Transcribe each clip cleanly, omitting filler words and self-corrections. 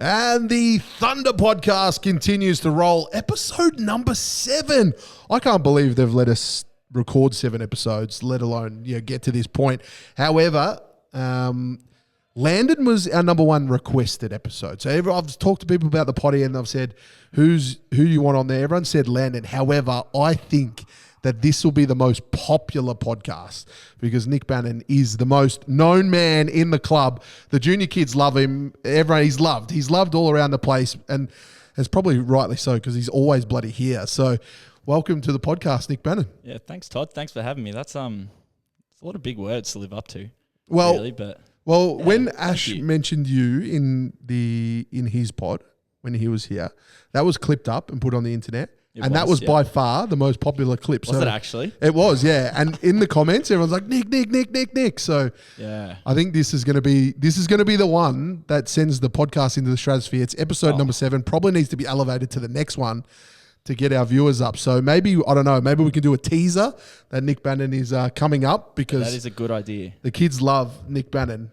And the Thunder podcast continues to roll. Episode number 7. I can't believe they've let us record 7 episodes, let alone get to this point. However, Landon was our number 1 requested episode. So I've talked to people about the potty and I've said, who you want on there? Everyone said Landon. However, I think that this will be the most popular podcast because Nick Banon is the most known man in the club. The junior kids love him. Everyone, he's loved. He's loved all around the place, and it's probably rightly so because he's always bloody here. So welcome to the podcast, Nick Banon. Yeah, thanks, Todd. Thanks for having me. That's it's a lot of big words to live up to. Well, really, but when Ash mentioned you in his pod when he was here, that was clipped up and put on the internet. That was by far the most popular clip. Was it actually? It was, yeah. And in the comments, everyone's like, Nick. So yeah, I think this is going to be the one that sends the podcast into the stratosphere. It's episode number 7. Probably needs to be elevated to the next one to get our viewers up. So maybe, I don't know, maybe we can do a teaser that Nick Banon is coming up because that is a good idea. The kids love Nick Banon.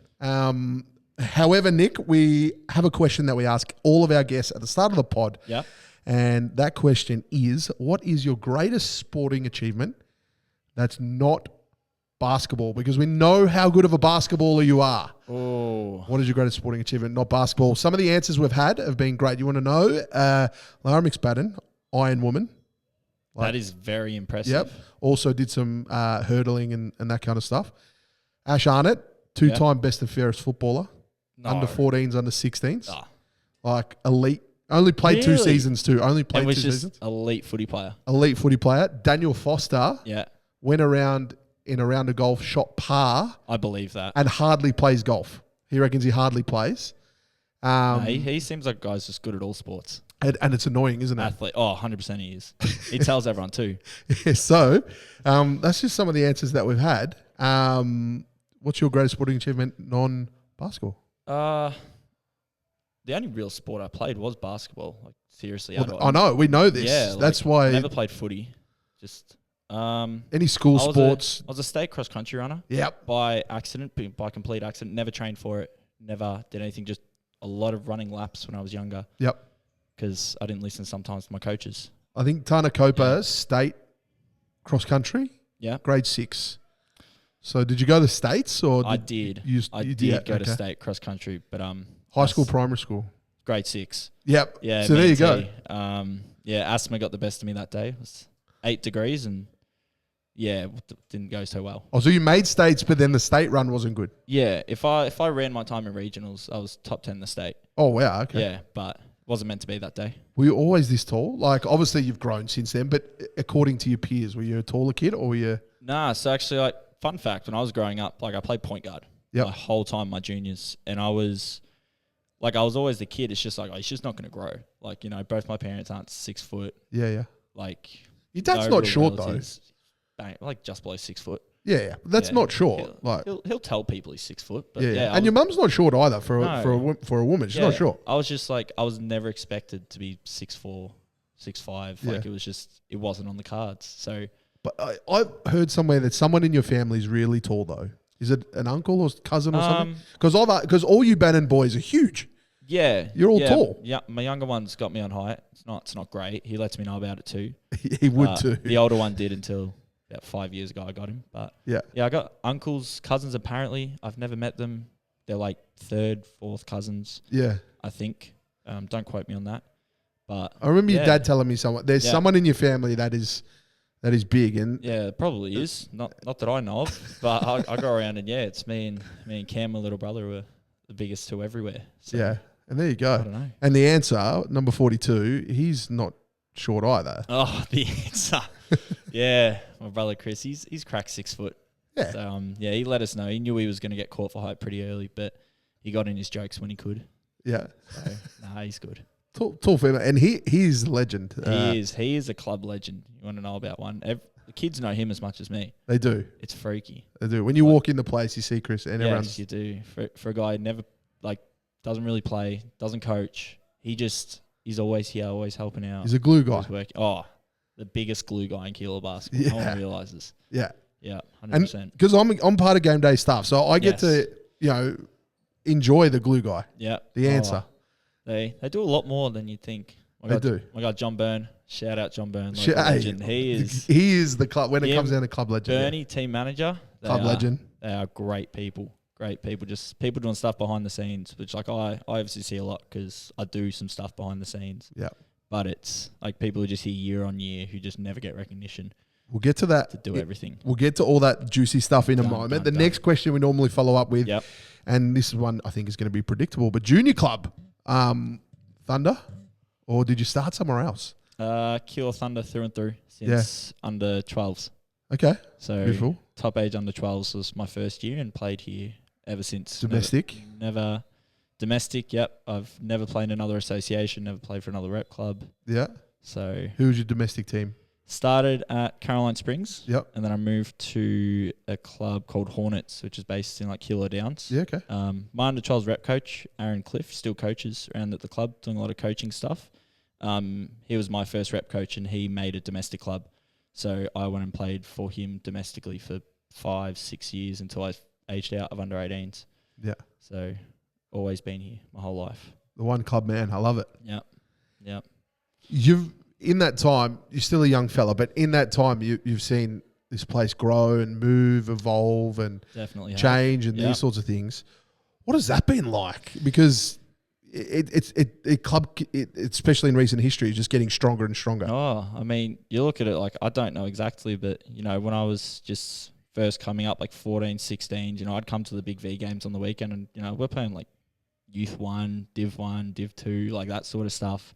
However, Nick, we have a question that we ask all of our guests at the start of the pod. Yeah. And that question is, what is your greatest sporting achievement that's not basketball? Because we know how good of a basketballer you are. Oh. What is your greatest sporting achievement, not basketball? Some of the answers we've had have been great. You want to know? Lara McSpadden, Iron Woman. That is very impressive. Yep. Also did some hurdling and that kind of stuff. Ash Arnott, 2-time best and fairest footballer. No. Under 14s, under 16s. Oh. Like elite. Only played 2 seasons too. Only played 2 seasons. Elite footy player. Elite footy player. Daniel Foster. Yeah. Went around in a round of golf, shot par. I believe that. And hardly plays golf. He reckons he hardly plays. He seems like a guy's just good at all sports. And it's annoying, isn't it? Athlete. Oh, 100% he is. He tells everyone too. Yeah, so that's just some of the answers that we've had. What's your greatest sporting achievement non-basketball? The only real sport I played was basketball. Like seriously, I know we know this. Yeah, that's why I never played footy. Just any school sports. I was a state cross country runner. Yep. By accident, by complete accident. Never trained for it. Never did anything. Just a lot of running laps when I was younger. Yep. Because I didn't listen sometimes to my coaches. I think Tana Copa state cross country. Yeah. Grade 6. So did you go to the States or? I did. I did go to state cross country, but high school, primary school. Grade 6. Yep. Yeah. So there you go. Asthma got the best of me that day. It was 8 degrees and didn't go so well. Oh, so you made states, but then the state run wasn't good. Yeah. If I ran my time in regionals, I was top 10 in the state. Oh wow. Okay. Yeah, but wasn't meant to be that day. Were you always this tall? Like obviously you've grown since then, but according to your peers, were you a taller kid or were you? Nah. So actually, like fun fact, when I was growing up, like I played point guard. Yep. My whole time, my juniors, and I was always the kid. It's just like, he's just not going to grow. Like, both my parents aren't 6 foot. Yeah. Like, your dad's not short though. Bang, like just below 6 foot. Yeah. That's not short. He'll tell people he's 6 foot. But and your mum's not short either for a woman. She's not short. I was just like, I was never expected to be 6'4", 6'5". Like it wasn't on the cards. So, but I've heard somewhere that someone in your family is really tall though. Is it an uncle or cousin or something? Because all you Banon boys are huge. Yeah, you're all tall. Yeah, my younger one's got me on height. It's not great. He lets me know about it too. He would too. The older one did until about 5 years ago. I got him, but yeah, I got uncles, cousins. Apparently, I've never met them. They're like 3rd, 4th cousins. Yeah, I think. Don't quote me on that. But I remember your dad telling me there's someone in your family that is big, and it probably is. Not that I know of, but I go around and it's me and Cam, my little brother, were the biggest two everywhere. So, yeah, and there you go. I don't know. And the answer, number 42, he's not short either. Oh, the answer. Yeah, my brother Chris, he's cracked 6 foot. Yeah. So he let us know. He knew he was going to get caught for height pretty early, but he got in his jokes when he could. Yeah. So he's good. Tall female, and he's a legend. He is a club legend. You want to know about one? The kids know him as much as me. They do. It's freaky. They do. When you walk in the place, you see Chris, and everyone's... Yes, you do. For a guy who never doesn't really play, doesn't coach. He's always here, always helping out. He's a glue guy. The biggest glue guy in Keilor basketball. Yeah. No one realizes. Yeah. Yeah, 100%. Because I'm part of game day stuff, so I get to enjoy the glue guy. Yeah. The answer. They do a lot more than you'd think. My guy John Byrne. Shout out John Byrne. Legend. He is the club when it comes down to club legend. Bernie, team manager. Club legend. They are great people. Great people. Just people doing stuff behind the scenes, which like I obviously see a lot because I do some stuff behind the scenes. Yeah. But it's like people who just here year on year who just never get recognition. We'll get to that. To do everything. We'll get to all that juicy stuff in a moment. The next question we normally follow up with, and this is one I think is going to be predictable, but junior club, Thunder, or did you start somewhere else? Keilor Thunder through and through since under 12s. Okay. So beautiful. Top age under 12s was my first year and played here ever since. Domestic? Never domestic, yep. I've never played in another association, never played for another rep club. Yeah. So who was your domestic team? Started at Caroline Springs. Yep. And then I moved to a club called Hornets, which is based in like Keilor Downs. Yeah, okay. My under 12s rep coach, Aaron Cliff, still coaches around at the club, doing a lot of coaching stuff. He was my first rep coach and he made a domestic club. So I went and played for him domestically for 5-6 years until I aged out of under 18s. Yeah. So always been here my whole life. The one club man. I love it. Yep. In that time, you're still a young fella, but in that time, you've seen this place grow and move, evolve, and definitely change, and these sorts of things. What has that been like? Because especially in recent history, is just getting stronger and stronger. Oh, I mean, you look at it like I don't know exactly, but you know, when I was just first coming up, like 14, 16, you know, I'd come to the big V games on the weekend, and you know, we're playing like Youth 1, Div 1, Div 2, like that sort of stuff.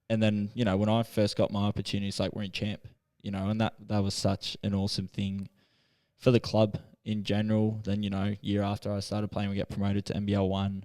And then, you know, when I first got my opportunities, like we're in champ, you know, and that was such an awesome thing for the club in general. Then, you know, year after I started playing, we get promoted to NBL 1.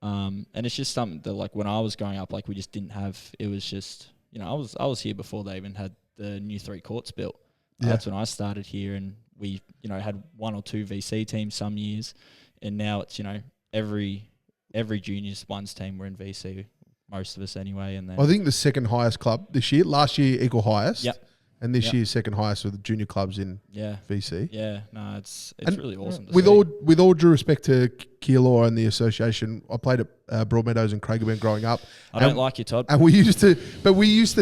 And it's just something that, like, when I was growing up, like, we just didn't have. It was just, you know, I was here before they even had the new 3 courts built. Yeah. That's when I started here, and we, you know, had 1 or 2 VC teams some years. And now it's, you know, every juniors ones team we're in VC. Most of us anyway. And then I think the second highest club this year. Last year, equal highest. Yep. And this year, second highest with the junior clubs in VC. Yeah, no, it's really awesome to with see. With all due respect to Keilor and the association, I played at Broadmeadows and Craigieburn growing up. I don't like you, Todd. And we used to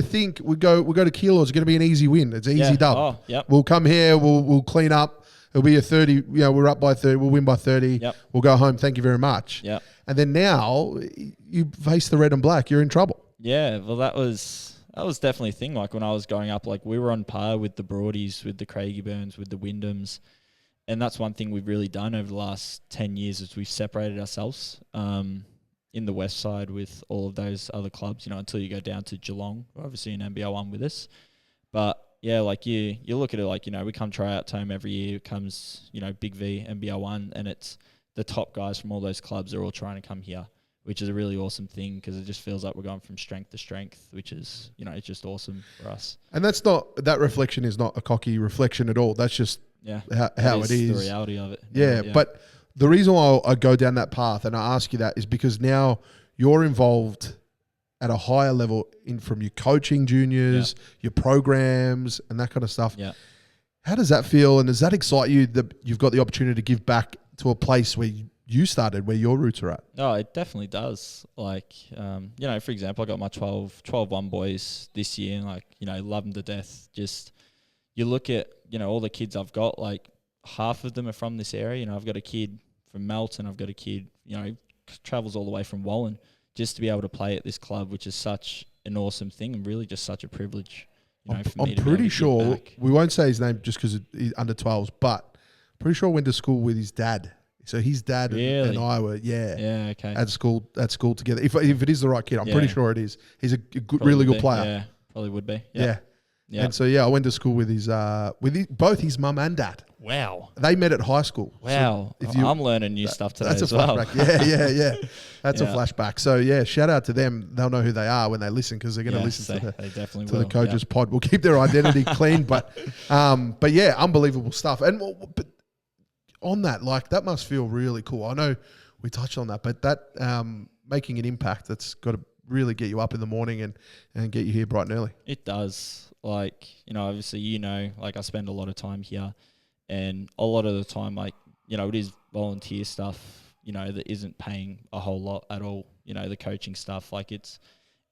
think we go to Keilor. It's going to be an easy win. It's an easy dub. Oh, yep. We'll come here. We'll clean up. It'll be a 30. You know, we're up by 30. We'll win by 30. Yep. We'll go home. Thank you very much. Yeah. And then now you face the red and black. You're in trouble. Yeah. Well, that was definitely a thing. Like when I was growing up, like we were on par with the Broadies, with the Craigieburns, with the Wyndhams. And that's one thing we've really done over the last 10 years is we've separated ourselves in the west side with all of those other clubs, you know, until you go down to Geelong, obviously in NBL 1 with us. But yeah, like you look at it like, you know, we come try out home every year. It comes, you know, Big V, NBL 1, and it's the top guys from all those clubs are all trying to come here, which is a really awesome thing because it just feels like we're going from strength to strength, which is, you know, it's just awesome for us. And that reflection is not a cocky reflection at all. That's just how it is. The reality of it. Yeah, but the reason why I go down that path and I ask you that is because now you're involved at a higher level from your coaching juniors, your programs and that kind of stuff. Yeah. How does that feel? And does that excite you that you've got the opportunity to give back to a place where you started, where your roots are at? No, it definitely does. Like, you know, for example, I got my 12-1 boys this year and, like, you know, love them to death. Just, you look at, you know, all the kids I've got, like, half of them are from this area. You know, I've got a kid from Melton. I've got a kid, you know, travels all the way from Wallen just to be able to play at this club, which is such an awesome thing and really just such a privilege, you know, for me to be able to give back. I'm pretty sure, we won't say his name just because he's under 12s, but pretty sure I went to school with his dad. So his dad and I were, okay, at school together. If it is the right kid, I'm pretty sure it is. He's a good, really good player. Yeah, probably would be. Yeah. And so I went to school with both his mum and dad. Wow. They met at high school. Wow. So I'm learning new stuff today as well. That's a flashback. Yeah. That's a flashback. So shout out to them. They'll know who they are when they listen because they're going to listen to the Coaches Pod. We'll keep their identity clean, but yeah, unbelievable stuff. And but on that, like, that must feel really cool. I know we touched on that, but that making an impact, that's got to really get you up in the morning and get you here bright and early. It does. Like, you know, obviously, you know, like I spend a lot of time here and a lot of the time, like, you know, it is volunteer stuff, that isn't paying a whole lot at all. The coaching stuff, like it's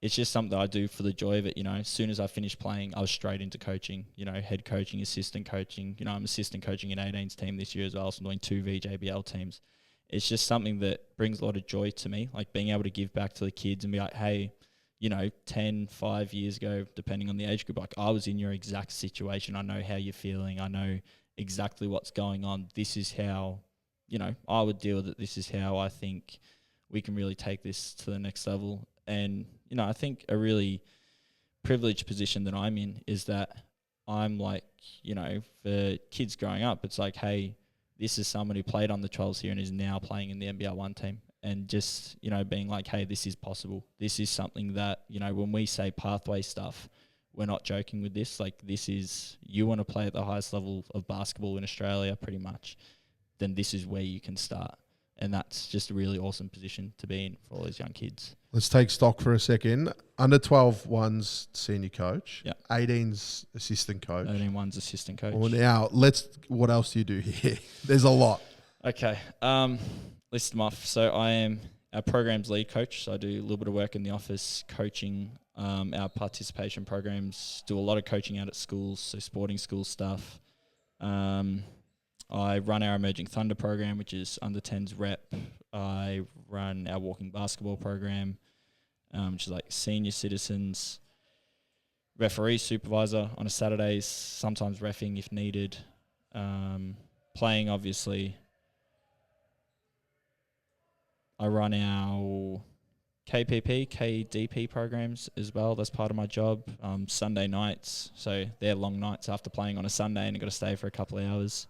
just something that I do for the joy of it. As soon as I finished playing, I was straight into coaching, head coaching, assistant coaching. I'm assistant coaching an 18s team this year as well. So I'm doing 2 VJBL teams. It's just something that brings a lot of joy to me, like being able to give back to the kids and be like, hey, 5 years ago, depending on the age group, like I was in your exact situation. I know how you're feeling. I know exactly what's going on. This is how, I would deal with it. This is how I think we can really take this to the next level. And, I think a really privileged position that I'm in is that I'm like, for kids growing up, it's like, hey, this is someone who played on the 12s here and is now playing in the NBL1 team. And just, being like, hey, this is possible. This is something that, when we say pathway stuff, we're not joking with this. Like, this is, you want to play at the highest level of basketball in Australia pretty much, then this is where you can start. And that's just a really awesome position to be in for all those young kids. Let's take stock for a second. Under 12 one's senior coach. Yeah. 18's assistant coach. 18-1's assistant coach. Well, now, what else do you do here? There's a lot. Okay. List them off. So I am our program's lead coach. So I do a little bit of work in the office, coaching our participation programs, do a lot of coaching out at schools, so sporting school stuff. I run our Emerging Thunder program, which is under 10s rep. I run our walking basketball program, which is like senior citizens. Referee supervisor on a Saturdays, sometimes reffing if needed. Playing, obviously. I run our KPP, KDP programs as well. That's part of my job. Sunday nights, so they're long nights after playing on a Sunday and I've got to stay for a couple of hours.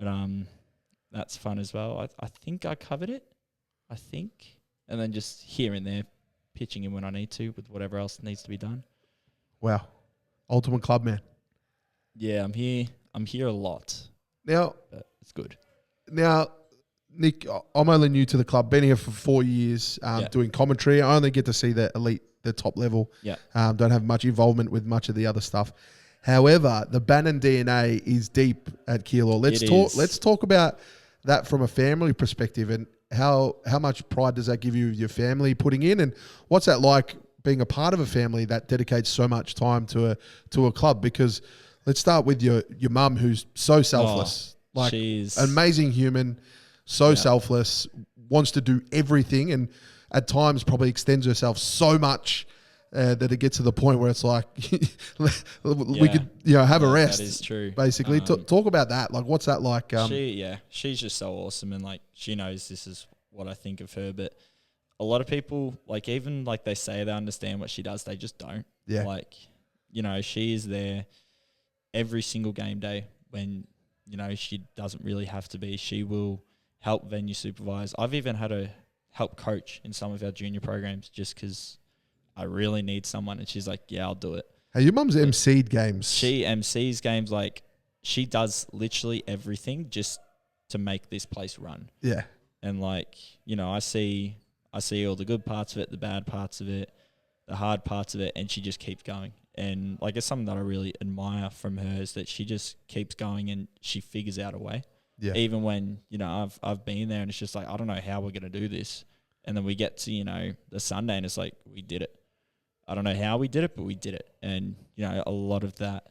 But that's fun as well. I think I covered it. And then just here and there, pitching in when I need to with whatever else needs to be done. Wow. Ultimate club man. Yeah, I'm here a lot. Now, but it's good. Now, Nick, I'm only new to the club. Been here for 4 years doing commentary. I only get to see the elite, the top level. Yeah. Don't have much involvement with much of the other stuff. However, the Banon DNA is deep at Keilor. Let's talk about that from a family perspective and how much pride does that give you, your family putting in, and what's that like being a part of a family that dedicates so much time to a club? Because let's start with your mum, who's so selfless, she's an amazing human, selfless, wants to do everything, and at times probably extends herself so much that it gets to the point where it's like we could have a rest. That is true. Basically, talk about that. Like, what's that like? She's just so awesome, and like she knows this is what I think of her. But a lot of people, like even like they say they understand what she does, they just don't. Yeah. Like, she is there every single game day when she doesn't really have to be. She will help venue supervise. I've even had her help coach in some of our junior programs just because I really need someone, and she's like, yeah, I'll do it. Hey, your mum's emceed games. She MCs games, like she does literally everything just to make this place run. Yeah. And like, I see all the good parts of it, the bad parts of it, the hard parts of it, and she just keeps going. And like, it's something that I really admire from her is that she just keeps going and she figures out a way. Yeah. Even when, I've been there and it's just like, I don't know how we're going to do this. And then we get to, the Sunday and it's like, we did it. I don't know how we did it, but we did it. And, a lot of that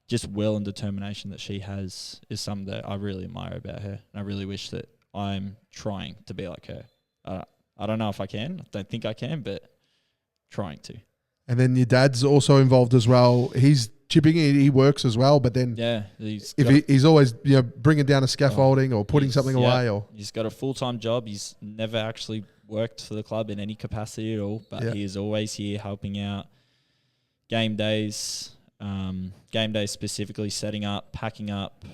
just will and determination that she has is something that I really admire about her. And I really wish that I'm trying to be like her. I don't know if I can. I don't think I can, but trying to. And then your dad's also involved as well. He's chipping in. He works as well, but then he's always bringing down a scaffolding or putting something away. Or he's got a full-time job. He's never actually worked for the club in any capacity at all, but he is always here helping out. Game days specifically, setting up, packing up,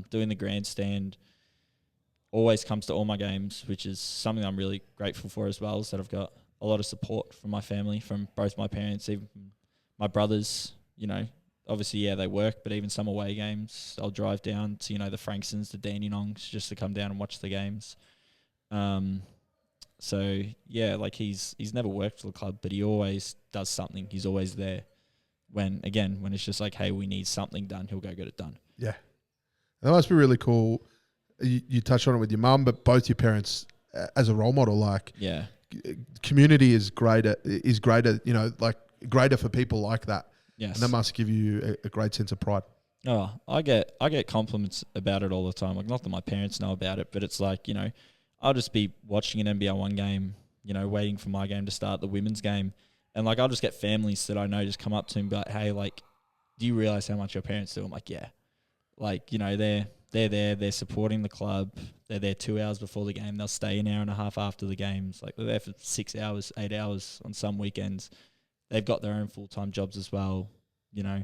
doing the grandstand. Always comes to all my games, which is something I'm really grateful for as well, is that I've got a lot of support from my family, from both my parents, even my brothers. Obviously, they work, but even some away games, I'll drive down to, the Franksons, the Dandenongs, just to come down and watch the games. So, like he's never worked for the club, but he always does something. He's always there. When it's just like, hey, we need something done, he'll go get it done. Yeah. That must be really cool. you touched on it with your mum, but both your parents as a role model, like yeah, community is greater, you know, like greater for people like that. Yes. And that must give you a great sense of pride. Oh, I get compliments about it all the time. Like, not that my parents know about it, but it's like, you know, I'll just be watching an NBL 1 game, you know, waiting for my game to start, the women's game. And, like, I'll just get families that I know just come up to me and be like, hey, like, do you realize how much your parents do? I'm like, yeah. Like, you know, they're there, they're supporting the club. They're there 2 hours before the game. They'll stay an hour and a half after the games. Like, they're there for 6 hours, 8 hours on some weekends. They've got their own full-time jobs as well, you know.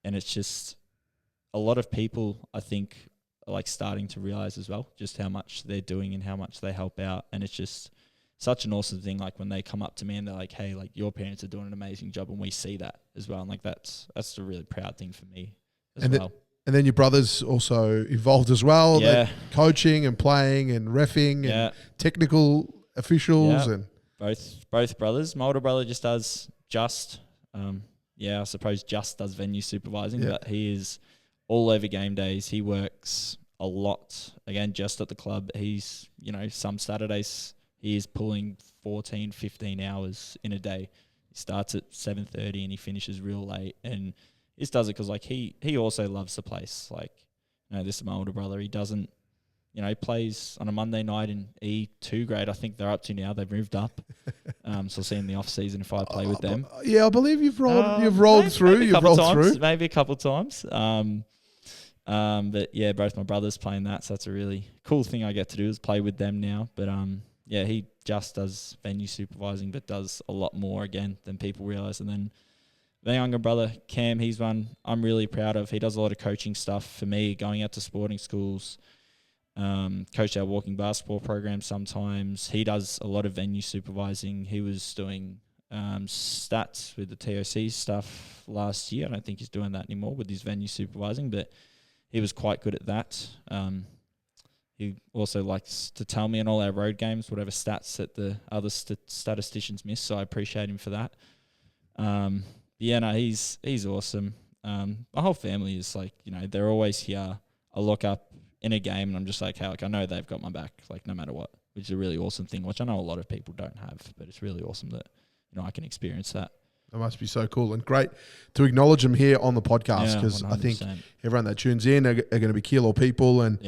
And it's just a lot of people, I think, are like starting to realize as well just how much they're doing and how much they help out. And it's just such an awesome thing. Like, when they come up to me and they're like, hey, like, your parents are doing an amazing job, and we see that as well. And like, that's a really proud thing for me as well. And then your brother's also involved as well. Yeah. Coaching and playing and reffing and technical officials. Yeah. And both brothers. My older brother just does I suppose just does venue supervising, but he is all over game days. He works a lot, again, just at the club. He's, you know, some Saturdays he is pulling 14, 15 hours in a day. He starts at 7:30 and he finishes real late. And he just does it because, like, he also loves the place. Like, you know, this is my older brother. He doesn't, you know, he plays on a Monday night in E2 grade. I think they're up to now. They've moved up. So I'll see in the off season if I play with them. Yeah, I believe you've rolled through. Maybe a couple times. But yeah, both my brothers playing that, so that's a really cool thing I get to do is play with them now. But yeah, he just does venue supervising, but does a lot more again than people realize. And then my younger brother Cam, he's one I'm really proud of. He does a lot of coaching stuff for me, going out to sporting schools. Coach our walking basketball program sometimes. He does a lot of venue supervising. He was doing stats with the TOC stuff last year. I don't think he's doing that anymore with his venue supervising, but he was quite good at that. He also likes to tell me in all our road games whatever stats that the other statisticians miss, so I appreciate him for that. He's awesome. My whole family is like, you know, they're always here. I look up in a game and I'm just like, hey, like, I know they've got my back, like, no matter what, which is a really awesome thing, which I know a lot of people don't have, but it's really awesome that, you know, I can experience that. That must be so cool and great to acknowledge them here on the podcast, because I think everyone that tunes in are going to be Keilor people, and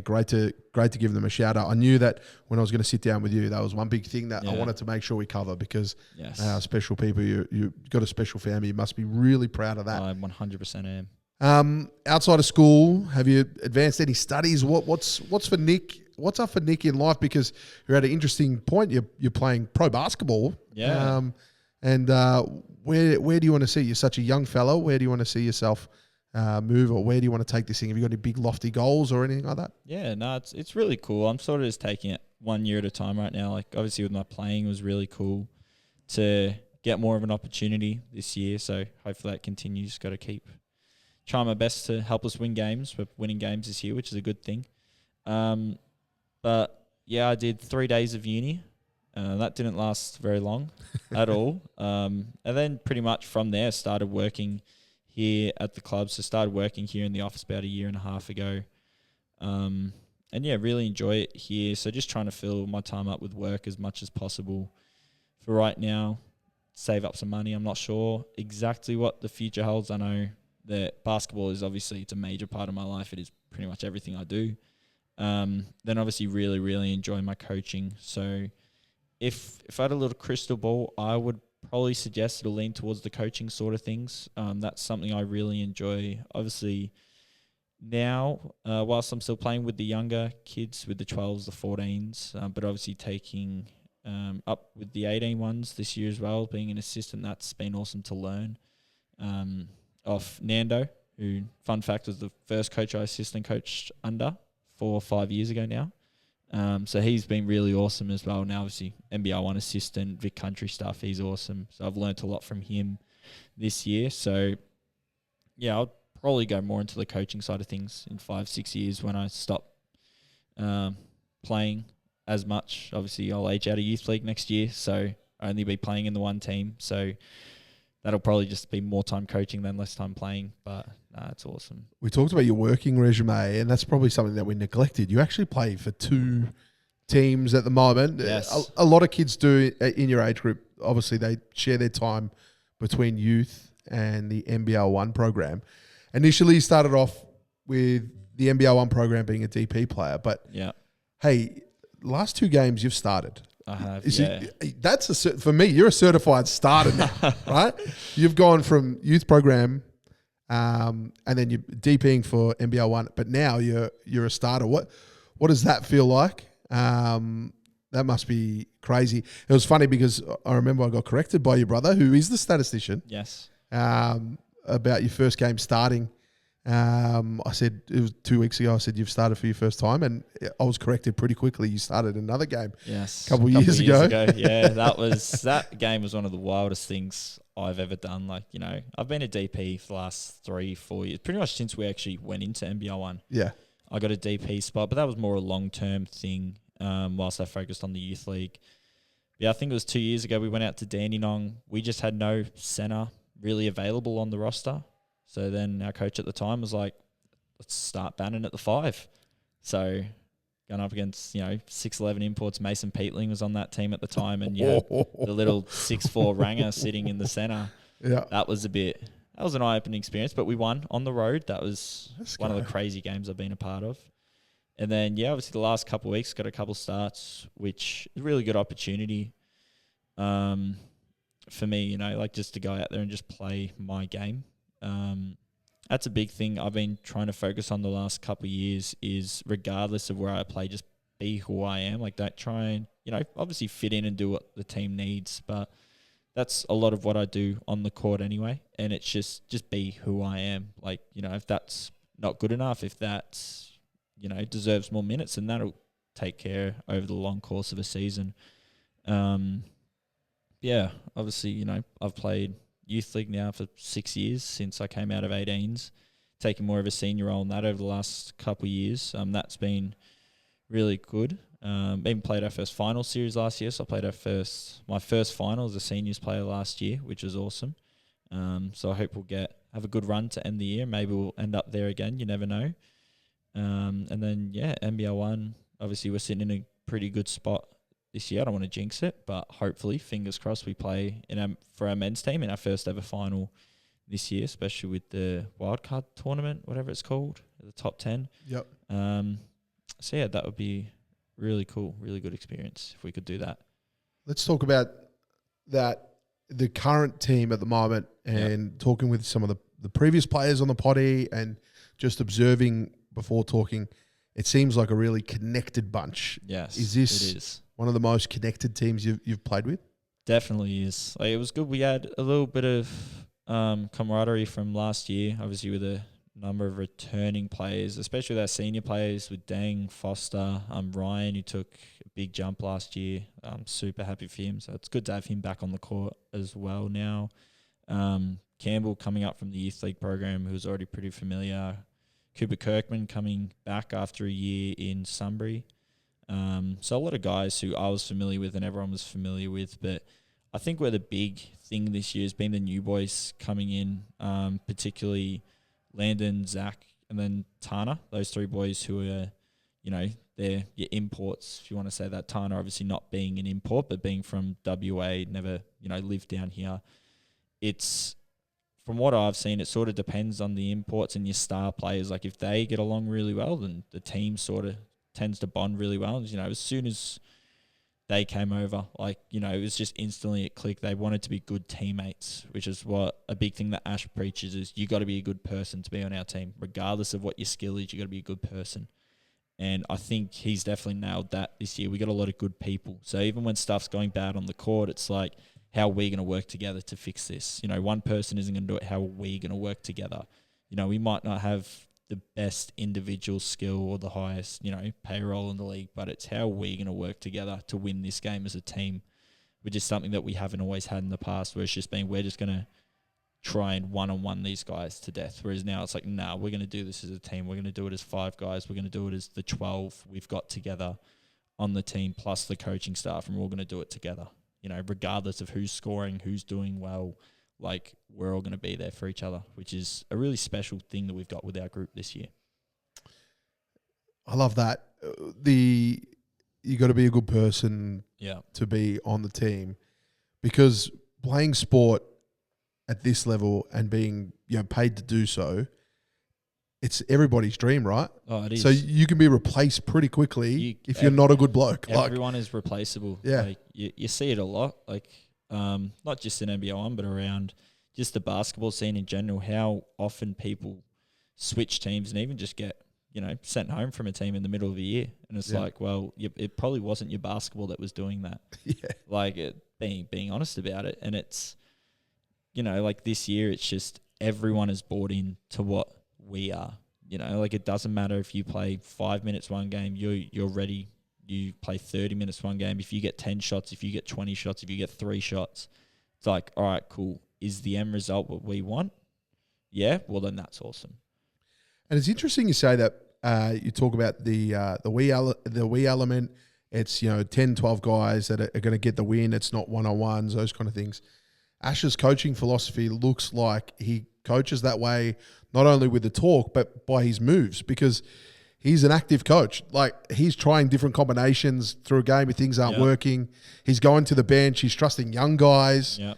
great to give them a shout out. I knew that when I was going to sit down with you, that was one big thing that I wanted to make sure we cover, because special people, you got a special family. You must be really proud of that. I 100% am. Outside of school, have you advanced any studies? What's for Nick? What's up for Nick in life? Because you're at an interesting point. You're playing pro basketball. Yeah. And where do you want to see? You're such a young fellow. Where do you want to see yourself move, or where do you want to take this thing? Have you got any big lofty goals or anything like that? Yeah, no, it's really cool. I'm sort of just taking it 1 year at a time right now. Like, obviously with my playing, it was really cool to get more of an opportunity this year. So hopefully that continues. Got to keep trying my best to help us win games. We're winning games this year, which is a good thing. But yeah, I did 3 days of uni. That didn't last very long at all. And then pretty much from there, started working here at the club. So started working here in the office about 1.5 years ago. And yeah, really enjoy it here. So just trying to fill my time up with work as much as possible for right now. Save up some money. I'm not sure exactly what the future holds. I know that basketball is obviously, it's a major part of my life. It is pretty much everything I do. Then obviously really, really enjoy my coaching. So if I had a little crystal ball, I would probably suggest it'll lean towards the coaching sort of things. That's something I really enjoy. Obviously, now, whilst I'm still playing with the younger kids, with the 12s, the 14s, but obviously taking up with the 18 ones this year as well, being an assistant, that's been awesome to learn. Off Nando, who, fun fact, was the first coach I assistant coached under 4 or 5 years ago now. So he's been really awesome as well. Now, obviously, NBL 1 assistant, Vic Country stuff, he's awesome. So I've learnt a lot from him this year. So, yeah, I'll probably go more into the coaching side of things in 5-6 years when I stop playing as much. Obviously, I'll age out of youth league next year, so I'll only be playing in the one team. So that'll probably just be more time coaching than less time playing. But it's awesome. We talked about your working resume, and that's probably something that we neglected. You actually play for 2 teams at the moment. Yes. A lot of kids do in your age group. Obviously, they share their time between youth and the NBL1 program. Initially, you started off with the NBL1 program being a DP player, but hey, last 2 games you've started. I have, That's for me, you're a certified starter now, right? You've gone from youth program, and then you're DPing for NBL1, but now you're a starter. What does that feel like? That must be crazy. It was funny because I remember I got corrected by your brother, who is the statistician. Yes. About your first game starting. I said, it was 2 weeks ago, I said, you've started for your first time, and I was corrected pretty quickly. You started another game. Yes. A couple of years ago. Yeah, that game was one of the wildest things I've ever done. Like, you know, I've been a DP for the last 3-4 years, pretty much since we actually went into NBL1. Yeah. I got a DP spot, but that was more a long-term thing whilst I focused on the youth league. Yeah, I think it was 2 years ago we went out to Dandenong. We just had no centre really available on the roster. So then our coach at the time was like, let's start Banon at the 5. So going up against, 6'11" imports, Mason Peatling was on that team at the time, and the little 6'4" Ranger sitting in the centre. Yeah. That was an eye-opening experience, but we won on the road. That was one of the crazy games I've been a part of. And then, obviously the last couple of weeks, got a couple starts, which is a really good opportunity for me, just to go out there and just play my game. That's a big thing I've been trying to focus on the last couple of years is regardless of where I play, just be who I am. Like, don't try and, obviously fit in and do what the team needs, but that's a lot of what I do on the court anyway. And it's just be who I am. Like, if that's not good enough, if that's, deserves more minutes, and that'll take care over the long course of a season. Obviously, I've played youth league now for 6 years since I came out of 18s, taking more of a senior role in that over the last couple of years. That's been really good. Even played our first final series last year, so I played my first final as a seniors player last year, which was awesome. So I hope we'll have a good run to end the year. Maybe we'll end up there again. You never know. And then NBL1. Obviously, we're sitting in a pretty good spot this year. I don't want to jinx it, but hopefully, fingers crossed, we play for our men's team in our first ever final this year, especially with the wildcard tournament, whatever it's called, the top 10. Yep. That would be really cool, really good experience if we could do that. Let's talk about that, the current team at the moment, and talking with some of the previous players on the potty and just observing before talking. It seems like a really connected bunch. Yes, is this it is one of the most connected teams you've played with? Definitely is. Like, it was good. We had a little bit of camaraderie from last year, obviously with a number of returning players, especially with our senior players with Dang, Foster, Ryan, who took a big jump last year. I'm super happy for him. So it's good to have him back on the court as well now. Campbell coming up from the youth league program, who's already pretty familiar. Cooper Kirkman coming back after a year in Sunbury. So a lot of guys who I was familiar with and everyone was familiar with. But I think where the big thing this year has been the new boys coming in, particularly Landon, Zach, and then Tana. Those 3 boys who are, they're your imports, if you want to say that. Tana obviously not being an import, but being from WA, never, lived down here. It's, from what I've seen, it sort of depends on the imports and your star players. Like, if they get along really well, then the team sort of tends to bond really well. And, as soon as they came over, it was just instantly it clicked. They wanted to be good teammates, which is what a big thing that Ash preaches is you got to be a good person to be on our team. Regardless of what your skill is, you got to be a good person. And I think he's definitely nailed that this year. We got a lot of good people. So even when stuff's going bad on the court, it's like, how are we going to work together to fix this? One person isn't going to do it. How are we going to work together? We might not have the best individual skill or the highest, payroll in the league, but it's how are we going to work together to win this game as a team, which is something that we haven't always had in the past, where it's just been, we're just going to try and one-on-one these guys to death. Whereas now it's like, nah, we're going to do this as a team. We're going to do it as 5 guys. We're going to do it as the 12 we've got together on the team, plus the coaching staff, and we're all going to do it together. Regardless of who's scoring, who's doing well, like we're all going to be there for each other, which is a really special thing that we've got with our group this year. I love that. You got to be a good person to be on the team, because playing sport at this level and being paid to do so, it's everybody's dream, right? Oh, it is. So you can be replaced pretty quickly if you're not a good bloke. Everyone is replaceable. Yeah. Like, you see it a lot, like not just in NBL1, but around just the basketball scene in general, how often people switch teams and even just get, sent home from a team in the middle of the year. And it's like, well, it probably wasn't your basketball that was doing that. Yeah. Like, being honest about it. And it's, like this year, it's just everyone is bought in to what we are. Like, it doesn't matter if you play 5 minutes one game, you're ready. You play 30 minutes one game. If you get 10 shots, if you get 20 shots, if you get 3 shots, it's like, all right, cool. Is the end result what we want? Yeah, well, then that's awesome. And it's interesting you say that. You talk about the we element. It's 10, 12 guys that are going to get the win. It's not one-on-ones, those kind of things. Ash's coaching philosophy looks like he coaches that way, not only with the talk, but by his moves, because he's an active coach. Like, he's trying different combinations through a game if things aren't working. He's going to the bench. He's trusting young guys. Yep.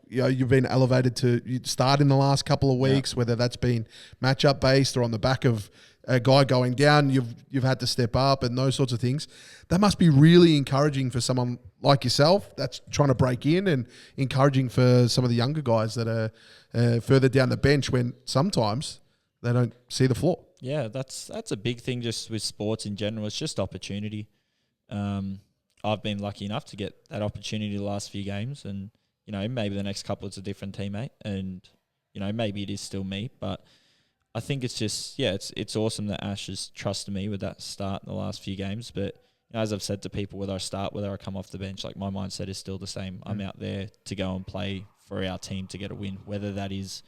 You've been elevated to start in the last couple of weeks, whether that's been matchup based or on the back of a guy going down, you've had to step up and those sorts of things. That must be really encouraging for someone like yourself that's trying to break in, and encouraging for some of the younger guys that are further down the bench when sometimes they don't see the floor. Yeah, that's a big thing just with sports in general. It's just opportunity. I've been lucky enough to get that opportunity the last few games, and maybe the next couple it's a different teammate, and maybe it is still me, but I think it's just, it's awesome that Ash has trusted me with that start in the last few games. But as I've said to people, whether I start, whether I come off the bench, like, my mindset is still the same. I'm out there to go and play for our team to get a win, whether that is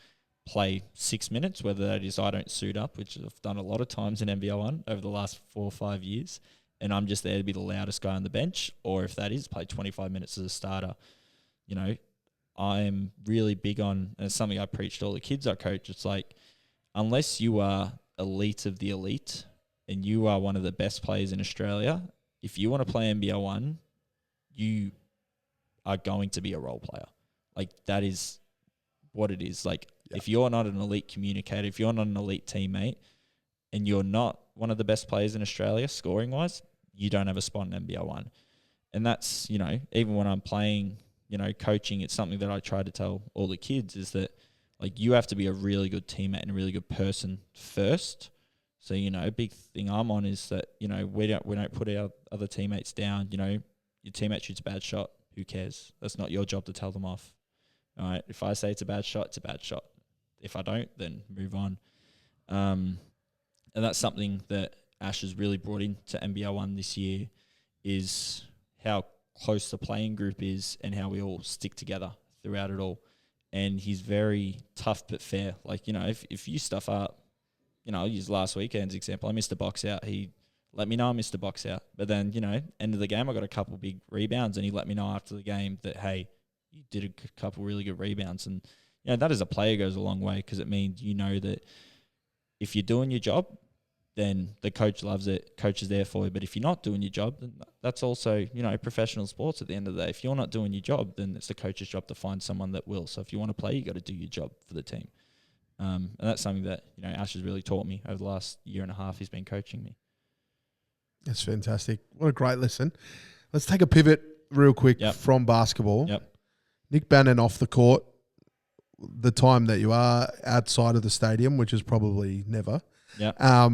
play 6 minutes, whether that is I don't suit up, which I've done a lot of times in NBL1 over the last 4 or 5 years, and I'm just there to be the loudest guy on the bench, or if that is play 25 minutes as a starter. I'm really big on, and it's something I preach to all the kids I coach, it's like, unless you are elite of the elite and you are one of the best players in Australia, if you want to play NBL1, you are going to be a role player. Like, that is what it is. Like, if you're not an elite communicator, if you're not an elite teammate, and you're not one of the best players in Australia scoring-wise, you don't have a spot in NBL1. And that's, even when I'm playing, coaching, it's something that I try to tell all the kids is that, like, you have to be a really good teammate and a really good person first. So, a big thing I'm on is that, we don't put our other teammates down. Your teammate shoots a bad shot, who cares? That's not your job to tell them off. All right, if I say it's a bad shot, it's a bad shot. If I don't, then move on. And that's something that Ash has really brought into NBL1 this year, is how close the playing group is and how we all stick together throughout it all. And he's very tough but fair. Like, if you stuff up, I'll use last weekend's example. I missed a box out. He let me know I missed a box out. But then, end of the game, I got a couple big rebounds, and he let me know after the game that, hey, you did a couple really good rebounds. And, that as a player goes a long way, because it means that if you're doing your job, then the coach loves it. Coach is there for you. But if you're not doing your job, then that's also, professional sports at the end of the day. If you're not doing your job, then it's the coach's job to find someone that will. So if you want to play, you got to do your job for the team. And that's something that, Ash has really taught me over the last year and a half he's been coaching me. That's fantastic. What a great lesson. Let's take a pivot real quick from basketball. Yep. Nick Banon off the court, the time that you are outside of the stadium, which is probably never. Yeah.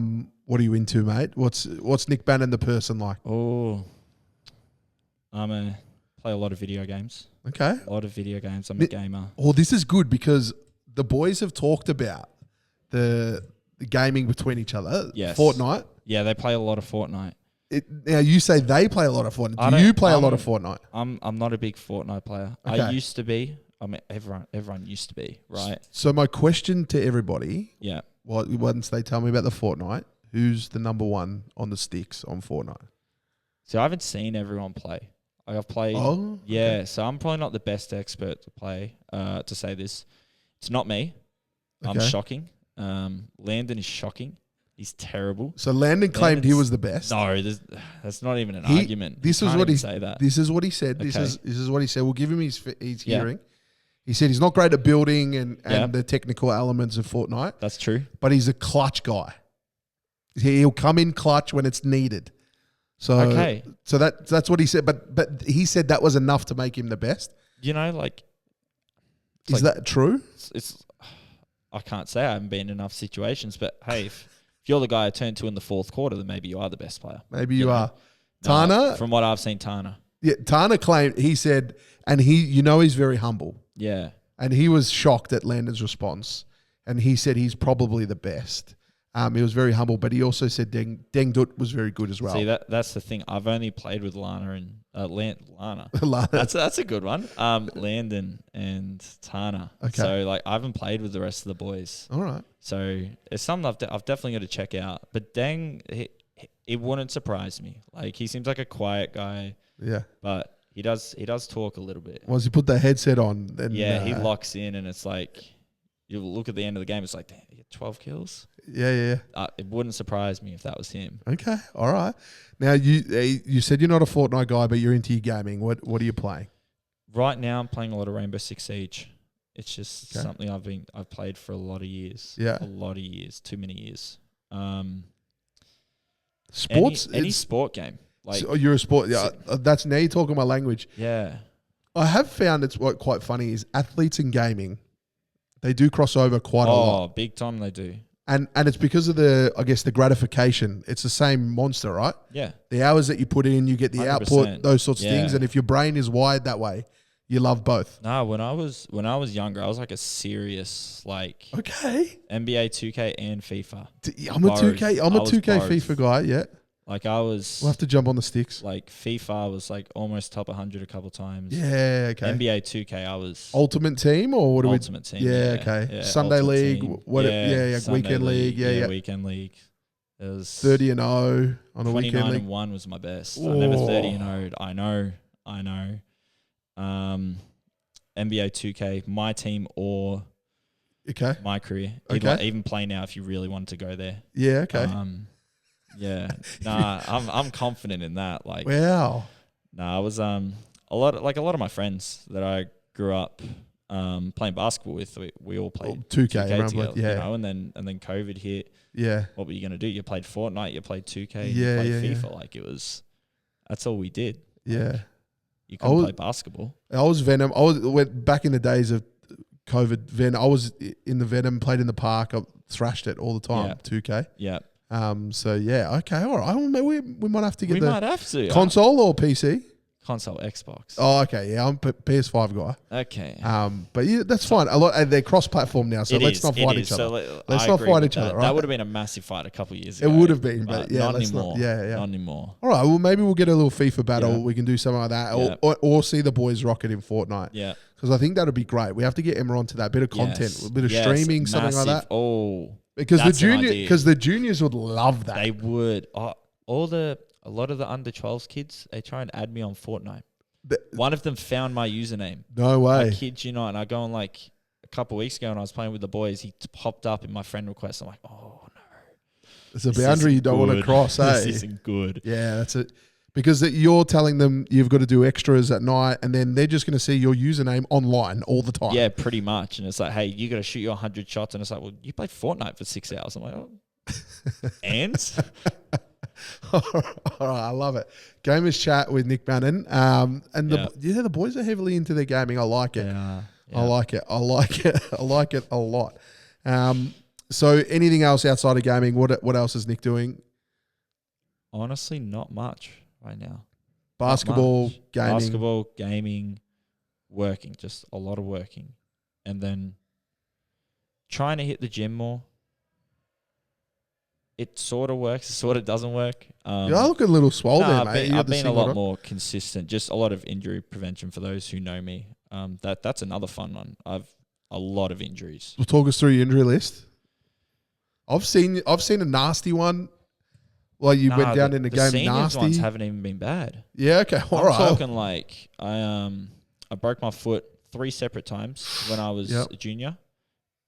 What are you into, mate? What's Nick Banon the person like? Oh, play a lot of video games. Okay. A lot of video games. I'm a gamer. Oh, this is good because the boys have talked about the gaming between each other. Yes. Fortnite. Yeah, they play a lot of Fortnite. Now, you say they play a lot of Fortnite. Do you play a lot of Fortnite? I'm not a big Fortnite player. Okay. I used to be. I mean, everyone used to be, right? So my question to everybody, yeah, once they tell me about the Fortnite, who's the number one on the sticks on Fortnite? So I haven't seen everyone play. I've played. Oh, yeah. okay. So I'm probably not the best expert to play. To say this, it's not me. I'm Okay. shocking. Landon is shocking. He's terrible. So Landon claimed he was the best. No, that's not even an argument. This is is what he say that. This is what he said. Okay. This is what he said. We'll give him his hearing. He said he's not great at building and the technical elements of Fortnite. That's true. But he's a clutch guy. He'll come in clutch when it's needed. So that's what he said. But he said that was enough to make him the best. You know, like, is that true? It's I can't say I haven't been in enough situations, but hey, if you're the guy I turn to in the fourth quarter, then maybe you are the best player. Maybe you are. Tana, from what I've seen, Tana. Yeah, Tana claimed, he said, and he's very humble. Yeah. And he was shocked at Landon's response. And he said he's probably the best. He was very humble, but he also said Deng Dut was very good as well. See, that's the thing. I've only played with Lana and Lana. Lana. That's a good one. Landon and Tana. Okay. So like I haven't played with the rest of the boys. All right. So it's something I've definitely got to check out. But Deng, it wouldn't surprise me. Like he seems like a quiet guy. Yeah. But he does talk a little bit. Once you put the headset on, then he locks in, and it's like you look at the end of the game. It's like, damn, he had 12 kills. Yeah. It wouldn't surprise me if that was him. Okay, all right. Now you said you're not a Fortnite guy, but you're into your gaming. What are you playing? Right now, I'm playing a lot of Rainbow Six Siege. It's just something I've played for a lot of years. Yeah, a lot of years, too many years. Sports, any sport game. Like so you're a sport. Yeah, that's now you're talking my language. Yeah, I have found it's what quite funny is athletes and gaming. They do cross over quite a lot. Oh, big time they do. And it's because of the gratification. It's the same monster, right? Yeah. The hours that you put in, you get the 100%. Output, those sorts of things. And if your brain is wired that way, you love both. No, when I was younger, I was like a serious NBA 2K and FIFA. I'm a 2K FIFA guy, yeah. Like I was... We'll have to jump on the sticks. Like FIFA was like almost top 100 a couple times. Yeah, okay. NBA 2K, I was... Ultimate Team or what Ultimate Team, yeah, okay. Yeah, Sunday Ultimate League, Team. Weekend League. Yeah, Weekend League. It was 30-0 on a Weekend League. 29-1 was my best. I never 30-0'd. I know. NBA 2K, my team or my career. Even play now if you really wanted to go there. Yeah, okay. Yeah, nah, I'm confident in that. Like, wow. Nah, I was a lot of my friends that I grew up playing basketball with. We all played 2K together, yeah. You know, and then COVID hit. Yeah. What were you gonna do? You played Fortnite, you played 2K, you played FIFA. Yeah. Like that's all we did. Yeah. Like, you couldn't play basketball. I was Venom. Went back in the days of COVID. I was in the Venom, played in the park. I thrashed it all the time. 2K. Yeah. So yeah, okay, all right. We might have to get might have to console or PC. Console, Xbox. Oh, okay, yeah, I'm a PS5 guy. Okay. But yeah, that's fine. They're cross-platform now, so let's not fight each other. Let's not fight each other. Right? That would have been a massive fight a couple of years ago. It would have been, but yeah, not anymore. Not anymore. All right, well maybe we'll get a little FIFA battle. Yeah. We can do something like that, or see the boys rock it in Fortnite. Yeah. Because I think that would be great. We have to get Emma onto that bit of content, a bit of streaming, something like that. Oh. Because the juniors would love that. They would. A lot of the under 12s kids, they try and add me on Fortnite. One of them found my username. No way. I kid you not. And I go on like a couple of weeks ago when I was playing with the boys, he popped up in my friend request. I'm like, oh no. It's a boundary you don't want to cross, This isn't good. Yeah, that's it. Because you're telling them you've got to do extras at night, and then they're just going to see your username online all the time. Yeah, pretty much. And it's like, hey, you got to shoot your 100 shots. And it's like, well, you played Fortnite for 6 hours. I'm like, oh. And? All right, I love it. Gamers Chat with Nick Banon. The boys are heavily into their gaming. I like it. Yeah. I like it. I like it a lot. So anything else outside of gaming? What else is Nick doing? Honestly, not much right now. Basketball, gaming, working, just a lot of working. And then trying to hit the gym more. It sort of works, it sort of doesn't work. You're looking a little swole there, mate. I've been a lot more consistent, just a lot of injury prevention for those who know me. That's another fun one. I've a lot of injuries. Well, talk us through your injury list. I've seen a nasty one. Well, you went down in the game seniors nasty. Ones haven't even been bad. Yeah, okay, all right. I'm talking like I broke my foot 3 separate times when I was a junior.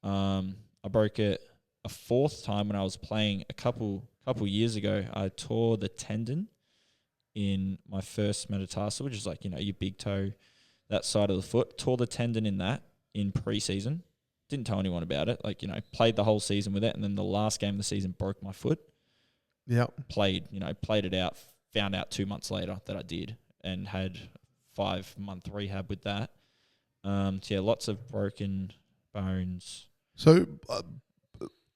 I broke it a 4th time when I was playing a couple years ago. I tore the tendon in my first metatarsal, which is like, your big toe, that side of the foot. Tore the tendon in that in pre-season. Didn't tell anyone about it. Like, played the whole season with it, and then the last game of the season broke my foot. Yeah. Played it out, found out 2 months later that I did, and had 5-month rehab with that. So yeah, lots of broken bones. So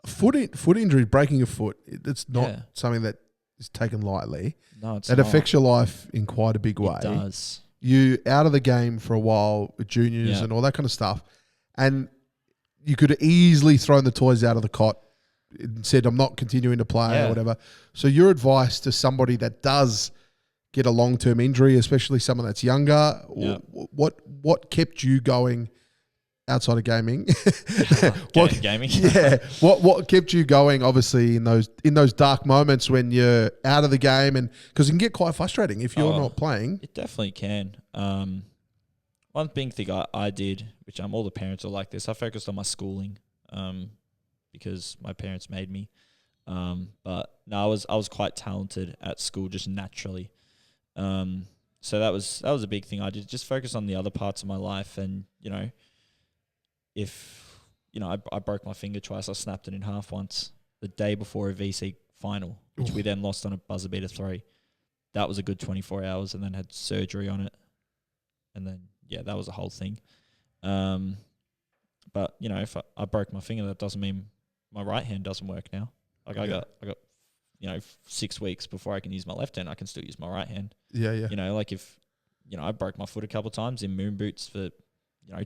foot injury, breaking a foot, it's not something that is taken lightly. No, it's not. It affects your life in quite a big way. It does. You out of the game for a while with juniors and all that kind of stuff. And you could have easily thrown the toys out of the cot and said, I'm not continuing to play or whatever. So your advice to somebody that does get a long-term injury, especially someone that's younger, what kept you going outside of gaming? Gaming. What kept you going, obviously, in those dark moments when you're out of the game, and because it can get quite frustrating if you're not playing. It definitely can. One big thing I did, which all the parents are like this, I focused on my schooling because my parents made me. But no, I was quite talented at school just naturally. So that was a big thing. I did just focus on the other parts of my life, and if I broke my finger twice, I snapped it in half once the day before a VC final, which we then lost on a buzzer beater 3. That was a good 24 hours, and then had surgery on it, and then that was a whole thing. But if I broke my finger, that doesn't mean my right hand doesn't work now. Like I got 6 weeks before I can use my left hand. I can still use my right hand. Like if I broke my foot a couple of times in moon boots for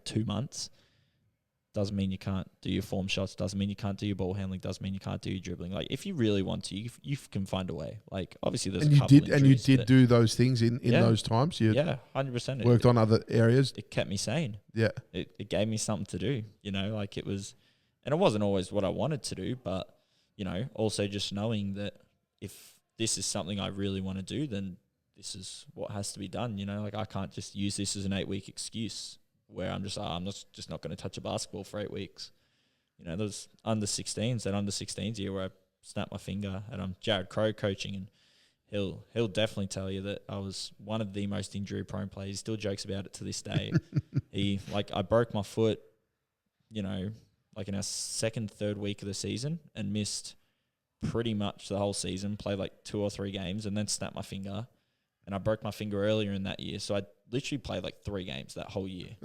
2 months. Doesn't mean you can't do your form shots. Doesn't mean you can't do your ball handling. Doesn't mean you can't do your dribbling. Like if you really want to, you can find a way. Like obviously there's a couple and you did do those things in those times. You 100%. Worked on other areas. It kept me sane. Yeah, it gave me something to do. Like it was, and it wasn't always what I wanted to do, but also just knowing that if this is something I really want to do, then this is what has to be done. Like I can't just use this as an 8-week excuse where I'm just not going to touch a basketball for 8 weeks. Those under 16s, that under 16s year where I snapped my finger, and I'm Jared Crow coaching, and he'll definitely tell you that I was one of the most injury prone players. He still jokes about it to this day. I broke my foot, like in our 2nd, 3rd week of the season, and missed pretty much the whole season, played like 2 or 3 games, and then snapped my finger. And I broke my finger earlier in that year, so I literally played like 3 games that whole year.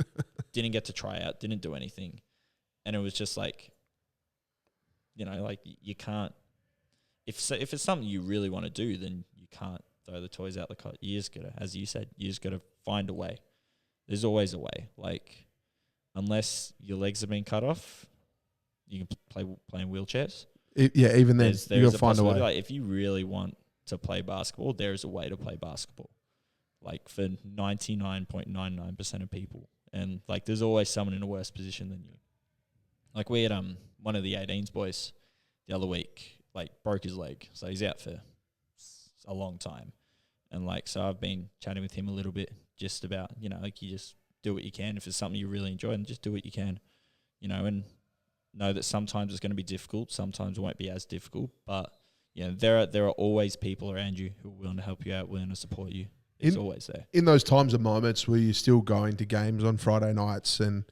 Didn't get to try out, didn't do anything. And it was just like, like you can't, if it's something you really want to do, then you can't throw the toys out the cot. You just gotta, as you said, you just gotta find a way. There's always a way. Like, unless your legs have been cut off, you can play in wheelchairs. Even then, you gotta find a way. Like, if you really want to play basketball, there is a way to play basketball. Like for 99.99% of people. And like there's always someone in a worse position than you. Like we had one of the 18s boys the other week, like broke his leg. So he's out for a long time. And like so I've been chatting with him a little bit just about, like you just do what you can. If it's something you really enjoy, then just do what you can. And know that sometimes it's going to be difficult, sometimes it won't be as difficult, but there are always people around you who are willing to help you out, willing to support you. It's always there. In those times and moments where you're still going to games on Friday nights and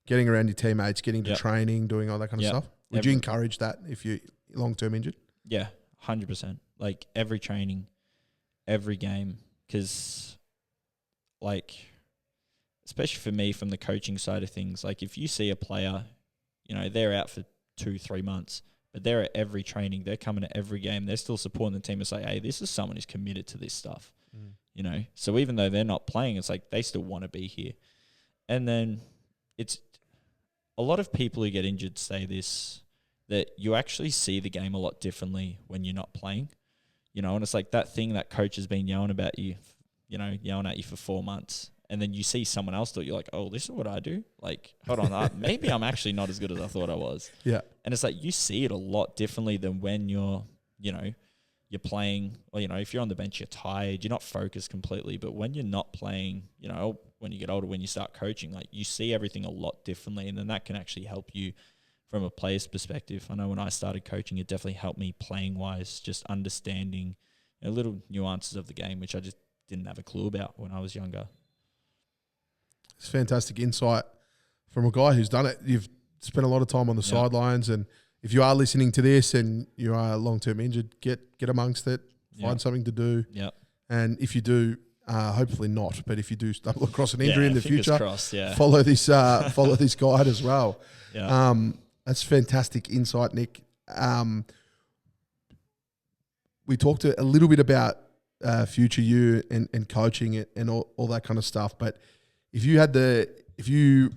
getting around your teammates, getting to training, doing all that kind of stuff, would you encourage that if you're long-term injured? Yeah, 100%. Like every training, every game, because like, especially for me from the coaching side of things, like if you see a player, they're out for 2-3 months, but they're at every training, they're coming to every game, they're still supporting the team and say, hey, this is someone who's committed to this stuff. So even though they're not playing, it's like they still want to be here. And then it's a lot of people who get injured say this, that you actually see the game a lot differently when you're not playing, and it's like that thing that coach has been yelling about you, yelling at you for 4 months. And then you see someone else do it, you're like, oh, this is what I do? Like, hold on, maybe I'm actually not as good as I thought I was. Yeah. And it's like you see it a lot differently than when you're, you're playing, or, if you're on the bench, you're tired, you're not focused completely. But when you're not playing, when you get older, when you start coaching, like, you see everything a lot differently, and then that can actually help you from a player's perspective. I know when I started coaching, it definitely helped me playing-wise, just understanding little nuances of the game, which I just didn't have a clue about when I was younger. It's fantastic insight from a guy who's done it. You've spent a lot of time on the sidelines, and if you are listening to this and you are long-term injured, get amongst it, find something to do. Yeah. And if you do, hopefully not, but if you do stumble across an injury in the future, crossed, follow this guide as well. Yeah. That's fantastic insight, Nick. We talked a little bit about future you and coaching it and all that kind of stuff. But if you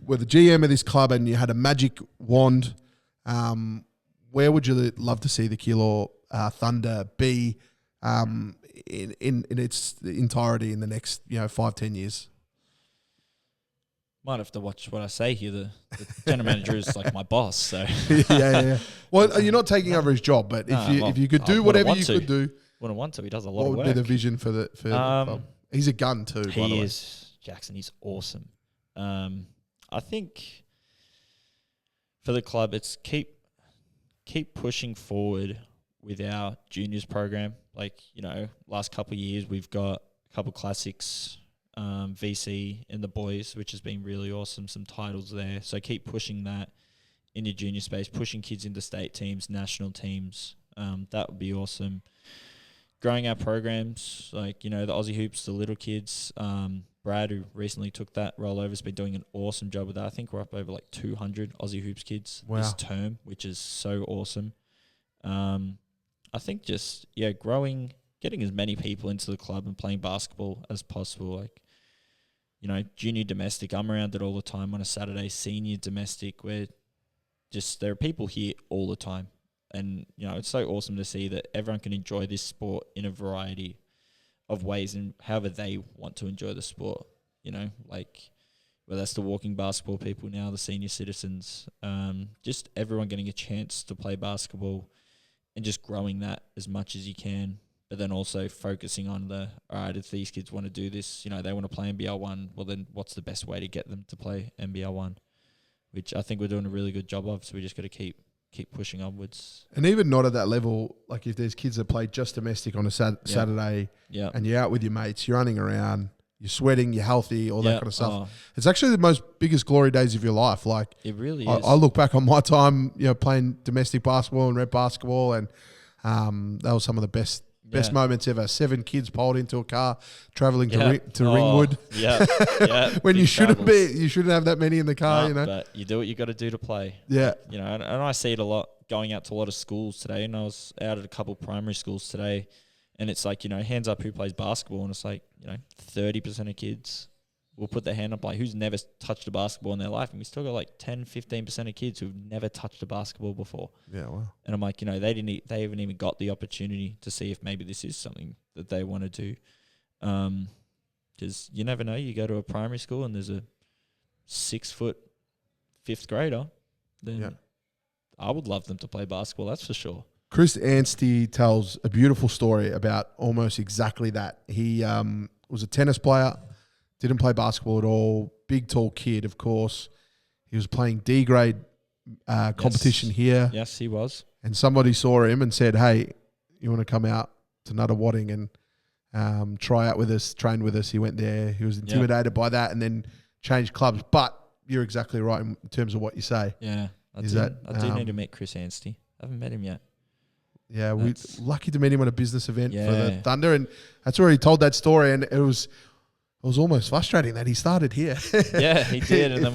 were the GM of this club and you had a magic wand, where would you love to see the Keilor Thunder be in its entirety in the next 5-10 years? Might have to watch what I say here. The general manager is like my boss, so yeah. Well, you're not taking over his job, but if you could do whatever you could do, wouldn't want to. He does a lot of work. What would be the vision for the club? He's a gun too. He is, Jackson. He's awesome. I think for the club, it's keep pushing forward with our juniors program. Like, last couple of years we've got a couple classics. VC in the boys, which has been really awesome, some titles there. So keep pushing that in your junior space, pushing kids into state teams, national teams. That would be awesome. Growing our programs, like, the Aussie Hoops, the little kids. Brad, who recently took that role over, has been doing an awesome job with that. I think we're up over like 200 Aussie Hoops kids this term, which is so awesome. I think just, growing, getting as many people into the club and playing basketball as possible. Like, junior domestic, I'm around it all the time on a Saturday. Senior domestic, where just there are people here all the time. And, it's so awesome to see that everyone can enjoy this sport in a variety of ways and however they want to enjoy the sport. Like, whether that's the walking basketball people now, the senior citizens, just everyone getting a chance to play basketball and just growing that as much as you can. But then also focusing on all right, if these kids want to do this, they want to play NBL 1, well then what's the best way to get them to play NBL 1? Which I think we're doing a really good job of, so we just got to keep pushing onwards. And even not at that level, like if there's kids that play just domestic on a Saturday and you're out with your mates, you're running around, you're sweating, you're healthy, all that kind of stuff. It's actually the most biggest glory days of your life. Like, it really is. I look back on my time, playing domestic basketball and rep basketball, and that was some of the best moments ever. 7 kids piled into a car, traveling to Ringwood. Yeah. When you shouldn't have that many in the car, But you do what you got to do to play. Yeah. And I see it a lot going out to a lot of schools today, and I was out at a couple primary schools today, and it's like, hands up who plays basketball, and it's like, 30% of kids will put their hand up, like, who's never touched a basketball in their life, and we still got like 10-15% of kids who've never touched a basketball before. Yeah, wow. And I'm like, they haven't even got the opportunity to see if maybe this is something that they want to do. Because you never know, you go to a primary school and there's a 6-foot 5th grader, then I would love them to play basketball, that's for sure. Chris Anstey tells a beautiful story about almost exactly that. He was a tennis player, didn't play basketball at all, big, tall kid, of course. He was playing D-grade competition here. Yes, he was. And somebody saw him and said, hey, you want to come out to Nuttawading and try out with us, train with us? He went there. He was intimidated by that and then changed clubs. But you're exactly right in terms of what you say. Yeah. I do need to meet Chris Anstey. I haven't met him yet. Yeah, we're lucky to meet him at a business event for the Thunder. And that's where he told that story. And it was almost frustrating that he started here. Yeah, he did. And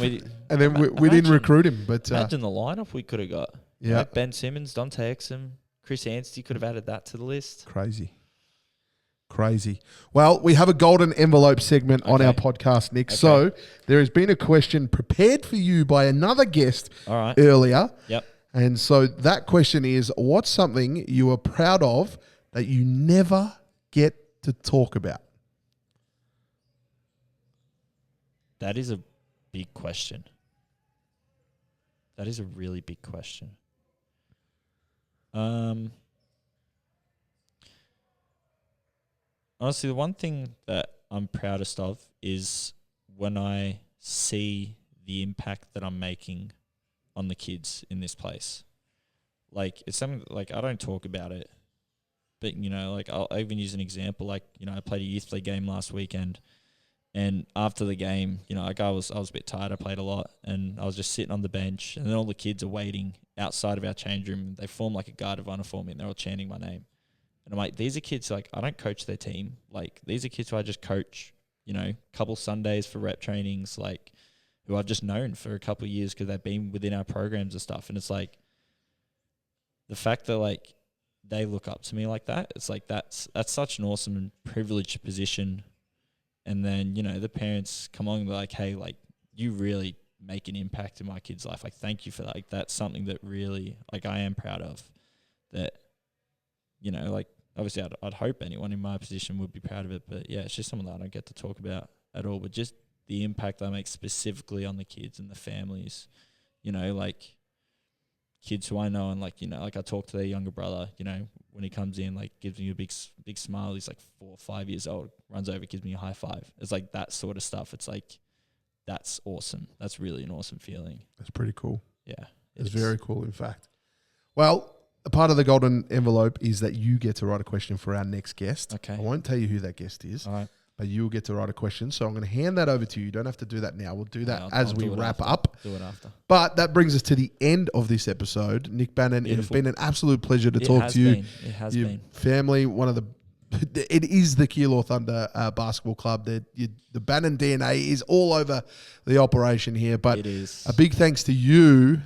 then we didn't recruit him. But imagine the lineup we could have got. Yeah. Ben Simmons, Dante Exum, Chris Anstey could have added that to the list. Crazy. Well, we have a golden envelope segment on our podcast, Nick. Okay. So there has been a question prepared for you by another guest earlier. Yep. And so that question is, what's something you are proud of that you never get to talk about? That is a big question. That is a really big question. honestly, the one thing that I'm proudest of is when I see the impact that I'm making on the kids in this place. Like, it's something that, like, I don't talk about it, but, you know, like, I'll even use an example. Like, you know, I played a youth league game last weekend, and after the game, you know, like, I was a bit tired. I played a lot, and I was just sitting on the bench, and then all the kids are waiting outside of our change room. They form like a guard of honor for me, and they're all chanting my name. And I'm like, these are kids, like, I don't coach their team. Like, these are kids who I just coach, you know, a couple Sundays for rep trainings, like, who I've just known for a couple of years because they've been within our programs and stuff. And it's like, the fact that, like, they look up to me like that, it's like, that's such an awesome and privileged position. And then, you know, the parents come along and they're like, hey, like, you really make an impact in my kid's life. Like, thank you for that. Like, that's something that really, like, I am proud of. That, you know, like, obviously I'd hope anyone in my position would be proud of it. But, yeah, it's just something that I don't get to talk about at all. But just the impact I make specifically on the kids and the families, you know, like, kids who I know, and, like, you know, like, I talk to their younger brother, you know, when he comes in, like, gives me a big smile. He's like 4 or 5 years old, runs over, gives me a high five. It's like that sort of stuff. It's like, that's awesome. That's really an awesome feeling. That's pretty cool. Yeah. It's very cool, in fact. Well, a part of the golden envelope is that you get to write a question for our next guest. Okay. I won't tell you who that guest is. All right. But you'll get to write a question. So I'm going to hand that over to you. You don't have to do that now. We'll do that as we wrap up. Do it after. But that brings us to the end of this episode. Nick Banon, it has been an absolute pleasure to talk to you. It has been. Family, it is the Keilor Thunder Basketball Club. The Banon DNA is all over the operation here. But it is. A big thanks to you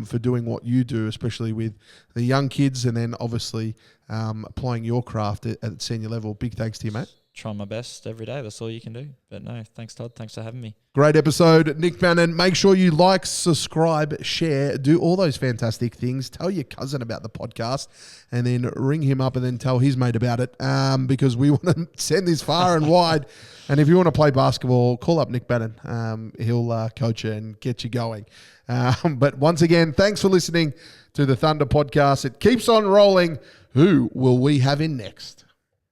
for doing what you do, especially with the young kids, and then obviously applying your craft at senior level. Big thanks to you, mate. Try my best every day. That's all you can do. But no, thanks, Todd. Thanks for having me. Great episode, Nick Banon. Make sure you like, subscribe, share, do all those fantastic things. Tell your cousin about the podcast, and then ring him up and then tell his mate about it, because we want to send this far and wide. And if you want to play basketball, call up Nick Banon. He'll coach you and get you going. But once again, thanks for listening to the Thunder podcast. It keeps on rolling. Who will we have in next?